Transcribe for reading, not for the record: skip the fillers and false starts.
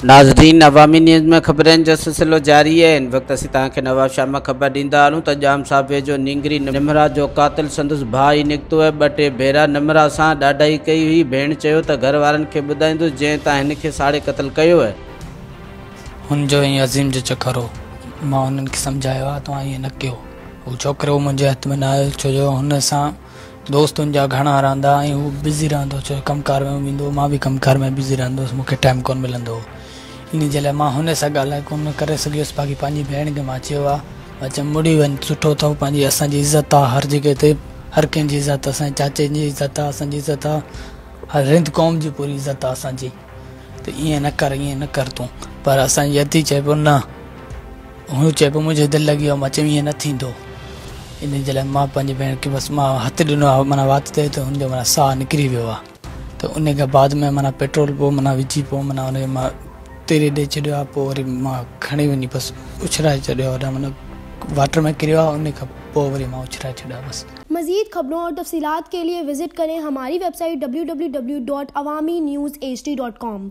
नाज़रीन, अवामी न्यूज़ में खबरनि जो सिलसिलो जारी है। इन वक्त असीं तव्हांखे नवाबशाह में खबर ॾींदा हलूं त जाम साहब वेझो नैंगरी नमरा जो क़ातिल सन्दस भाई निकतो है 2-3 भेरा नमरा सां ॾाढाई कई हुई। भेण चयो त घर वारनि खे ॿुधाईंदुसि जंहिं तां हिन खे साड़े क़त्ल कयो है। हुनजो ई अज़ीम जो चक्कर हो। मां हुननि खे सम्झायो आहे तव्हां ईअं न कयो। हू छोकिरो मुंहिंजे हथ में न आयो, छो जो हुन सां दोस्त मुंहिंजा घणा रहंदा ऐं हू बिज़ी रहंदो, छो कमकार में वेंदो, मां बि कमकार में बिज़ी रहंदुसि, मूंखे टाइम कोन मिलंदो। इन जे लाइ मां हुन सां ॻाल्हाए कोन करे सघियुसि। बाक़ी पंहिंजी भेण खे मां चयो आहे, मां चयो मुड़ी वञ, सुठो अथव, पंहिंजी असांजी इज़त आहे हर जॻह ते, हर कंहिंजी इज़त, असांजे चाचे जी इज़त आहे, असांजी इज़त आहे, हर हिंद क़ौम जी पूरी इज़त आहे असांजी। त ईअं न कर, ईअं न कर तूं। पर असांजी अती चए पियो न, हू चए पियो मुंहिंजो दिलि लॻी वियो। मां चयो ईअं न थींदो। इन जे लाइ मां पंहिंजी भेण खे बसि मां हथु ॾिनो आहे, माना वात ते, त हुनजो माना साहु निकिरी वियो आहे। त उन खां बाद में माना पेट्रोल पोइ माना विझी पोइ माना हुनखे मां तेरे ॾेई छॾियो आहे। पोइ वरी मां खणी वञी बसि उछराए छॾियो आहे, माना वाटर में किरियो आहे। उन खां पोइ वरी मां उछराए छॾियो बसि। मज़ीद खबरों और तफसीलात के लिए विजिट करें हमारी वेबसाइट www.awamiNewsHD.com।